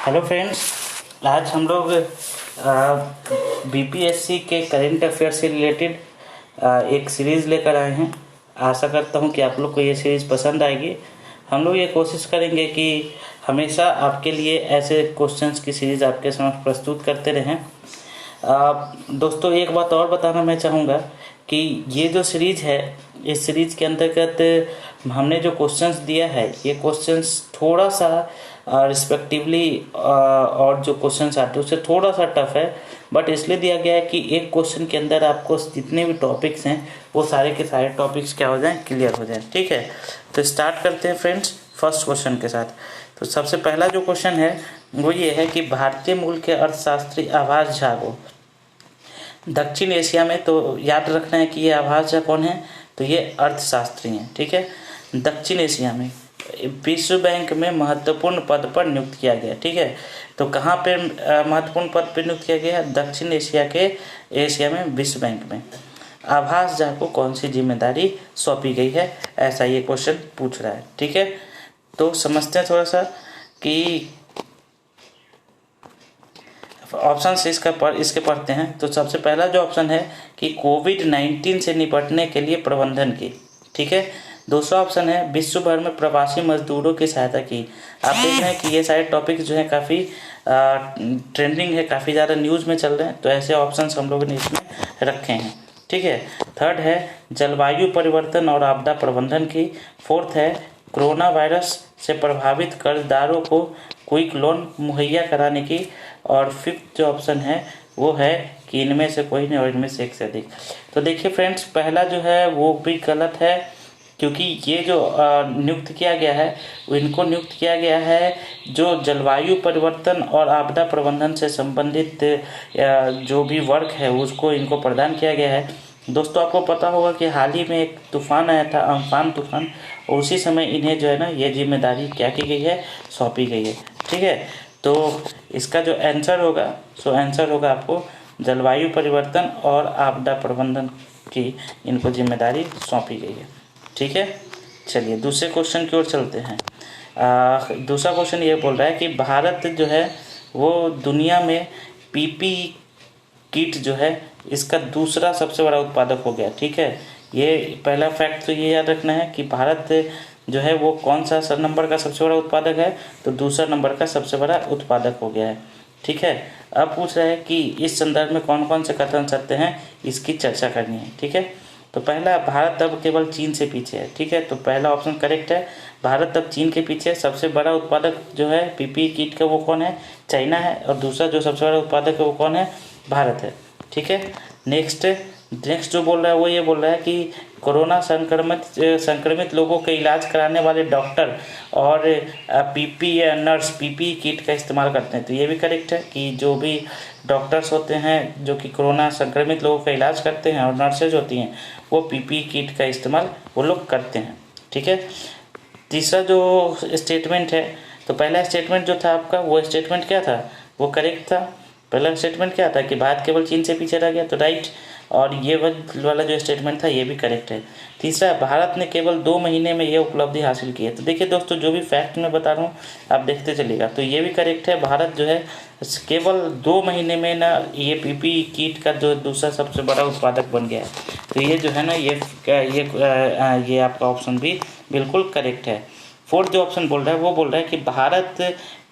Hello friends, आज हम लोग बीपीएससी के करेंट अफेयर से रिलेटेड एक सीरीज़ लेकर आए हैं। आशा करता हूं कि आप लोग को ये सीरीज़ पसंद आएगी। हम लोग ये कोशिश करेंगे कि हमेशा आपके लिए ऐसे क्वेश्चंस की सीरीज़ आपके समक्ष प्रस्तुत करते रहें। दोस्तों, एक बात और बताना मैं चाहूँगा कि ये जो सीरीज़ है, इस सीरीज़ के अंतर्गत हमने जो क्वेश्चंस दिया है, ये क्वेश्चंस थोड़ा सा रिस्पेक्टिवली और जो क्वेश्चंस आते हैं उससे थोड़ा सा टफ है, बट इसलिए दिया गया है कि एक क्वेश्चन के अंदर आपको जितने भी टॉपिक्स हैं वो सारे के सारे टॉपिक्स क्या हो जाएं, क्लियर हो जाएं। ठीक है, तो स्टार्ट करते हैं फ्रेंड्स फर्स्ट क्वेश्चन के साथ। तो सबसे पहला जो क्वेश्चन है वो ये है कि भारतीय मूल के अर्थशास्त्री आभास झा को दक्षिण एशिया में, तो याद रखना है कि ये आभास झा कौन है, तो ये अर्थशास्त्री हैं। ठीक है, दक्षिण एशिया में विश्व बैंक में महत्वपूर्ण पद पर नियुक्त किया गया। ठीक है, तो कहाँ पे महत्वपूर्ण पद पर नियुक्त किया गया? दक्षिण एशिया में विश्व बैंक में। आभास झा को कौन सी जिम्मेदारी सौंपी गई है, ऐसा ये क्वेश्चन पूछ रहा है। ठीक है, तो समझते हैं थोड़ा सा कि ऑप्शन इसके पढ़ते हैं। तो सबसे पहला जो ऑप्शन है कि कोविड-19 से निपटने के लिए प्रबंधन की। ठीक है, दूसरा ऑप्शन है विश्व भर में प्रवासी मजदूरों की सहायता की। आप देख रहे हैं कि ये सारे टॉपिक जो है काफ़ी ट्रेंडिंग है, काफ़ी ज़्यादा न्यूज़ में चल रहे हैं, तो ऐसे ऑप्शंस हम लोगों ने इसमें रखे हैं। ठीक है, थर्ड है जलवायु परिवर्तन और आपदा प्रबंधन की। फोर्थ है कोरोना वायरस से प्रभावित कर्जदारों को क्विक लोन मुहैया कराने की। और फिफ्थ जो ऑप्शन है वो है कि इनमें से कोई नहीं और इनमें से एक से अधिक। तो देखिए फ्रेंड्स, पहला जो है वो भी गलत है, क्योंकि ये जो नियुक्त किया गया है इनको नियुक्त किया गया है जो जलवायु परिवर्तन और आपदा प्रबंधन से संबंधित जो भी वर्क है उसको इनको प्रदान किया गया है। दोस्तों, आपको पता होगा कि हाल ही में एक तूफान आया था, अम्फान तूफान, और उसी समय इन्हें जो है ना ये जिम्मेदारी क्या की गई है, सौंपी गई है। ठीक है, तो इसका जो आंसर होगा आंसर होगा आपको जलवायु परिवर्तन और आपदा प्रबंधन की इनको जिम्मेदारी सौंपी गई है। ठीक है, चलिए दूसरे क्वेश्चन की ओर चलते हैं। दूसरा क्वेश्चन ये बोल रहा है कि भारत जो है वो दुनिया में पीपी किट जो है इसका दूसरा सबसे बड़ा उत्पादक हो गया। ठीक है, ये पहला फैक्ट तो ये याद रखना है कि भारत जो है वो कौन सा नंबर का सबसे बड़ा उत्पादक है, तो दूसरा नंबर का सबसे बड़ा उत्पादक हो गया है। ठीक है, अब पूछ रहा है कि इस संदर्भ में कौन कौन से कथन सत्य हैं, इसकी चर्चा करनी है। ठीक है, तो पहला, भारत अब केवल चीन से पीछे है। ठीक है, तो पहला ऑप्शन करेक्ट है, भारत अब चीन के पीछे है। सबसे बड़ा उत्पादक जो है पीपी किट का वो कौन है, चाइना है, और दूसरा जो सबसे बड़ा उत्पादक है वो कौन है, भारत है। ठीक है, नेक्स्ट जो बोल रहा है वो ये बोल रहा है कि कोरोना संक्रमित लोगों के इलाज कराने वाले डॉक्टर और नर्स पीपी किट का इस्तेमाल करते हैं। तो ये भी करेक्ट है कि जो भी डॉक्टर्स होते हैं जो कि कोरोना संक्रमित लोगों का इलाज करते हैं और नर्सेज होती हैं वो पीपी किट का इस्तेमाल वो लोग करते हैं। ठीक है, तीसरा जो स्टेटमेंट है, तो पहला स्टेटमेंट जो था आपका वो स्टेटमेंट क्या था, वो करेक्ट था। पहला स्टेटमेंट क्या था कि भारत केवल चीन से पीछे रह गया, तो राइट, और ये वाला जो स्टेटमेंट था ये भी करेक्ट है। तीसरा, भारत ने केवल 2 महीने में ये उपलब्धि हासिल की है। तो देखिए दोस्तों, जो भी फैक्ट मैं बता रहा हूँ आप देखते चलिएगा, तो ये भी करेक्ट है। भारत जो है केवल 2 महीने में ना ये पीपी किट का जो दूसरा सबसे बड़ा उत्पादक बन गया है। तो ये जो है ना ये आपका ऑप्शन भी बिल्कुल करेक्ट है। फोर्थ जो ऑप्शन बोल रहा है वो बोल रहा है कि भारत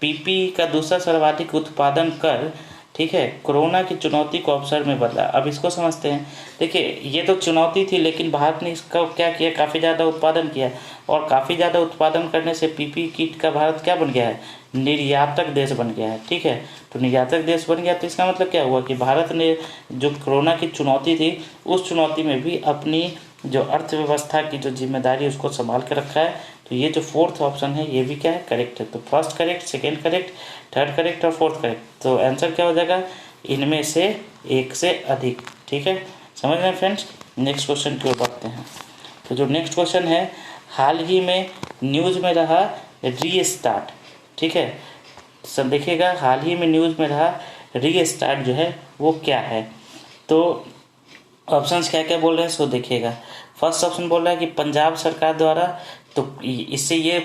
पीपी का दूसरा सर्वाधिक उत्पादन कर, ठीक है, कोरोना की चुनौती को अवसर में बदला। अब इसको समझते हैं। देखिए, ये तो चुनौती थी, लेकिन भारत ने इसका क्या किया, काफ़ी ज़्यादा उत्पादन किया, और काफ़ी ज़्यादा उत्पादन करने से पीपी किट का भारत क्या बन गया है, निर्यातक देश बन गया है। ठीक है, तो निर्यातक देश बन गया, तो इसका मतलब क्या हुआ कि भारत ने जो कोरोना की चुनौती थी उस चुनौती में भी अपनी जो अर्थव्यवस्था की जो जिम्मेदारी उसको संभाल के रखा है। तो ये जो फोर्थ ऑप्शन है ये भी क्या है, करेक्ट है। तो first correct, second correct, third correct और फोर्थ करेक्ट। तो आंसर क्या हो जाएगा, इनमें से एक से अधिक। ठीक है, समझ रहे हैं फ्रेंड्स। नेक्स्ट क्वेश्चन की ओर बढ़ते हैं। तो जो नेक्स्ट क्वेश्चन है, हाल ही में न्यूज़ में रहा रीस्टार्ट। ठीक है, सब देखिएगा, हाल ही में न्यूज़ में रहा रीस्टार्ट जो है वो क्या है। तो ऑप्शंस क्या क्या बोल रहे हैं सो देखिएगा। फर्स्ट ऑप्शन बोल रहा है कि पंजाब सरकार द्वारा तो इससे ये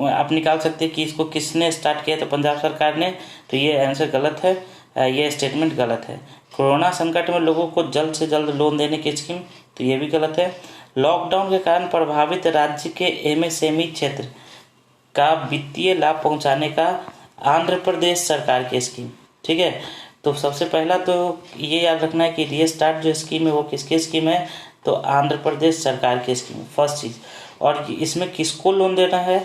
आप निकाल सकते हैं कि इसको किसने स्टार्ट किया, तो पंजाब सरकार ने। तो ये आंसर गलत है, ये स्टेटमेंट गलत है। कोरोना संकट में लोगों को जल्द से जल्द लोन देने की स्कीम, तो ये भी गलत है। लॉकडाउन के कारण प्रभावित राज्य के एमएसएमई क्षेत्र का वित्तीय लाभ पहुंचाने का आंध्र प्रदेश सरकार की स्कीम। ठीक है, तो सबसे पहला तो ये याद रखना है कि रीस्टार्ट जो स्कीम है वो किसकी स्कीम है, तो आंध्र प्रदेश सरकार की स्कीम, फर्स्ट चीज़। और इसमें किसको लोन देना है,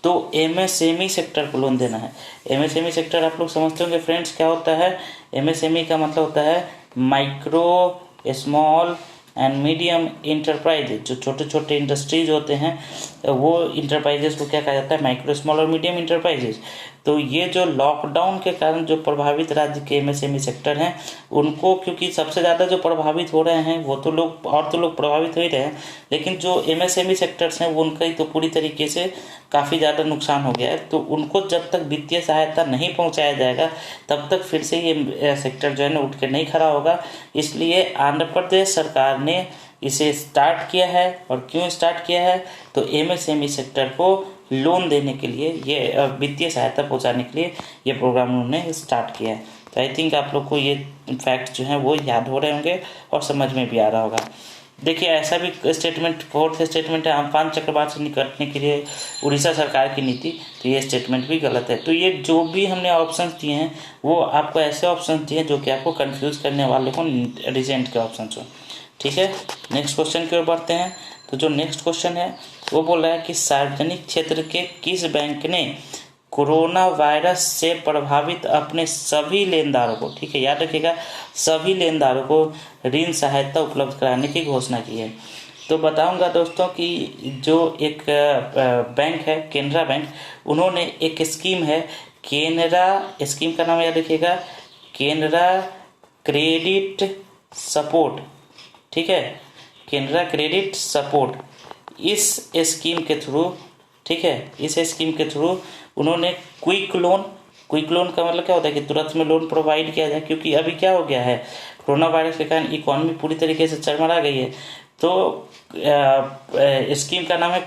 तो एमएसएमई सेक्टर को लोन देना है। एमएसएमई सेक्टर आप लोग समझते होंगे फ्रेंड्स क्या होता है। एमएसएमई का मतलब होता है micro small and medium enterprises. जो छोटे छोटे इंडस्ट्रीज होते हैं वो इंटरप्राइजेज को क्या कहा जाता है, माइक्रो स्मॉल और मीडियम इंटरप्राइजेज। तो ये जो लॉकडाउन के कारण जो प्रभावित राज्य के एमएसएमई सेक्टर हैं उनको, क्योंकि सबसे ज़्यादा जो प्रभावित हो रहे हैं वो तो लोग, और तो लोग प्रभावित हो ही रहे हैं, लेकिन जो एमएसएमई सेक्टर्स हैं वो उनका ही तो पूरी तरीके से काफ़ी ज़्यादा नुकसान हो गया है। तो उनको जब तक वित्तीय सहायता नहीं पहुंचाया जाएगा तब तक फिर से ये सेक्टर जो है ना उठ के नहीं खड़ा होगा। इसलिए आंध्र प्रदेश सरकार ने इसे स्टार्ट किया है। और क्यों स्टार्ट किया है, तो एमएसएमई सेक्टर को लोन देने के लिए, ये वित्तीय सहायता पहुंचाने के लिए ये प्रोग्राम उन्होंने स्टार्ट किया है। तो आई थिंक आप लोग को ये फैक्ट जो हैं वो याद हो रहे होंगे और समझ में भी आ रहा होगा। देखिए ऐसा भी स्टेटमेंट, फोर्थ स्टेटमेंट है, अम्फान चक्रवात से निपटने के लिए उड़ीसा सरकार की नीति, तो ये स्टेटमेंट भी गलत है। तो ये जो भी हमने ऑप्शंस दिए हैं वो आपको ऐसे ऑप्शंस दिए हैं जो कि आपको कंफ्यूज करने वाले हो, रिसेंट के ऑप्शन हो। ठीक है, नेक्स्ट क्वेश्चन की ओर बढ़ते हैं। तो जो नेक्स्ट क्वेश्चन है वो बोल रहा है कि सार्वजनिक क्षेत्र के किस बैंक ने कोरोना वायरस से प्रभावित अपने सभी लेनदारों को, ठीक है याद रखिएगा, सभी लेनदारों को ऋण सहायता उपलब्ध कराने की घोषणा की है। तो बताऊंगा दोस्तों कि जो एक बैंक है केनरा बैंक, उन्होंने एक स्कीम है केनरा, स्कीम का नाम याद रखिएगा, केनरा क्रेडिट सपोर्ट। ठीक है, केनरा क्रेडिट सपोर्ट, इस स्कीम के थ्रू, ठीक है, इस स्कीम के थ्रू उन्होंने क्विक लोन का मतलब क्या होता है कि तुरंत में लोन प्रोवाइड किया जाए, क्योंकि अभी क्या हो गया है, कोरोना वायरस के कारण इकोनॉमी पूरी तरीके से चरमरा गई है। तो स्कीम का नाम है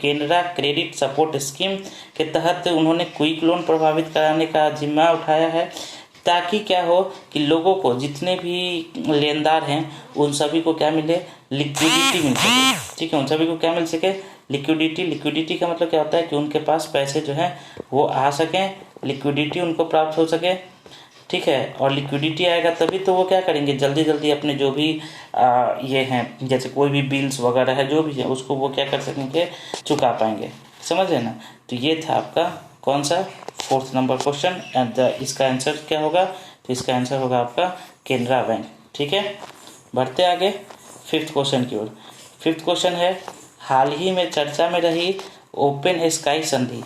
केनरा क्रेडिट सपोर्ट स्कीम के तहत उन्होंने क्विक लोन प्रभावित कराने का जिम्मा उठाया है, ताकि क्या हो कि लोगों को, जितने भी लेनदार हैं उन सभी को क्या मिले, लिक्विडिटी मिल सके। ठीक है, उन सभी को क्या मिल सके, लिक्विडिटी का मतलब क्या होता है कि उनके पास पैसे जो है वो आ सकें, लिक्विडिटी उनको प्राप्त हो सके। ठीक है, और लिक्विडिटी आएगा तभी तो वो क्या करेंगे, जल्दी जल्दी अपने जो भी ये हैं, जैसे कोई भी बिल्स वगैरह है जो भी है उसको वो क्या कर सकेंगे, चुका पाएंगे। समझ रहे ना। तो ये था आपका कौन सा, फोर्थ नंबर क्वेश्चन, एंड इसका आंसर क्या होगा, तो इसका आंसर होगा आपका केनरा बैंक। ठीक है, बढ़ते आगे फिफ्थ क्वेश्चन की ओर। फिफ्थ क्वेश्चन है, हाल ही में चर्चा में रही ओपन स्काई संधि।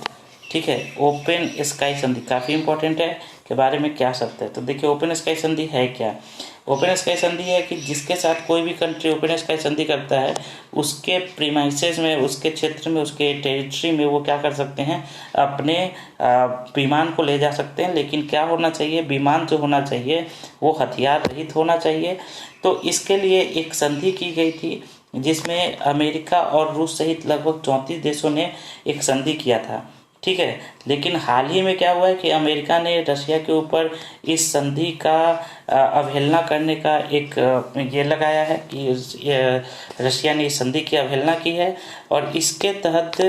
ठीक है, ओपन स्काई संधि काफ़ी इंपॉर्टेंट है, के बारे में क्या शब्द है। तो देखिए ओपन स्काई संधि है क्या। ओपन स्काई संधि है कि जिसके साथ कोई भी कंट्री ओपन स्काई संधि करता है, उसके प्रीमाइसेस में, उसके क्षेत्र में, उसके टेरिटरी में वो क्या कर सकते हैं, अपने विमान को ले जा सकते हैं। लेकिन क्या होना चाहिए, विमान जो होना चाहिए वो हथियार रहित होना चाहिए। तो इसके लिए एक संधि की गई थी जिसमें अमेरिका और रूस सहित लगभग 34 देशों ने एक संधि किया था। ठीक है, लेकिन हाल ही में क्या हुआ है कि अमेरिका ने रशिया के ऊपर इस संधि का अवहेलना करने का एक ये लगाया है कि रशिया ने इस संधि की अवहेलना की है, और इसके तहत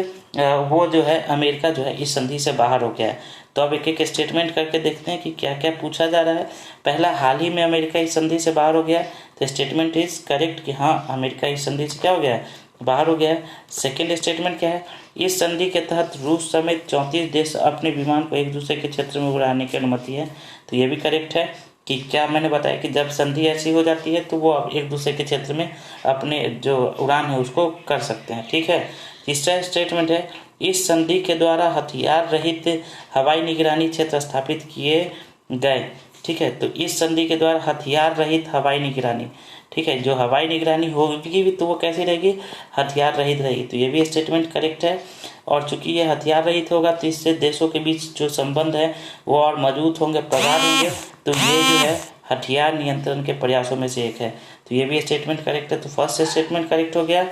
वो जो है अमेरिका जो है इस संधि से बाहर हो गया है। तो अब एक एक स्टेटमेंट करके देखते हैं कि क्या क्या पूछा जा रहा है। पहला, हाल ही में अमेरिका इस संधि से बाहर हो गया है, तो स्टेटमेंट इज करेक्ट कि हाँ अमेरिका इस संधि से क्या हो गया है, बाहर हो गया है। सेकेंड स्टेटमेंट क्या है, इस संधि के तहत रूस समेत 34 देश अपने विमान को एक दूसरे के क्षेत्र में उड़ाने की अनुमति है। तो ये भी करेक्ट है कि क्या मैंने बताया कि जब संधि ऐसी हो जाती है तो वो एक दूसरे के क्षेत्र में अपने जो उड़ान है उसको कर सकते हैं। ठीक है, तीसरा स्टेटमेंट है, इस संधि के द्वारा हथियार रहित हवाई निगरानी क्षेत्र स्थापित किए गए। ठीक है, तो इस संधि के द्वारा हथियार रहित हवाई निगरानी, ठीक है, जो हवाई निगरानी होगी भी तो वो कैसी रहेगी, हथियार रहित रहेगी। तो ये भी स्टेटमेंट करेक्ट है। और चूंकि ये हथियार रहित होगा तो इससे देशों के बीच जो संबंध है वो और मजबूत होंगे, प्रगाढ़ होंगे। तो ये जो है हथियार नियंत्रण के प्रयासों में से एक है। तो ये भी स्टेटमेंट करेक्ट है। तो फर्स्ट स्टेटमेंट करेक्ट हो गया,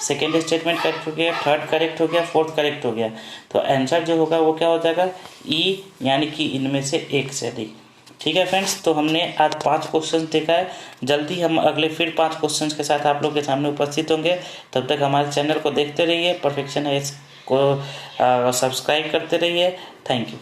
सेकेंड स्टेटमेंट करेक्ट हो गया, थर्ड करेक्ट हो गया, फोर्थ करेक्ट हो गया। तो आंसर जो होगा वो क्या हो जाएगा, ई, यानी कि इनमें से एक से अधिक। ठीक है फ्रेंड्स, तो हमने आज 5 क्वेश्चन देखा है। जल्दी हम अगले फिर 5 क्वेश्चन के साथ आप लोग के सामने उपस्थित होंगे। तब तक हमारे चैनल को देखते रहिए, परफेक्शन है इसको सब्सक्राइब करते रहिए। Thank you.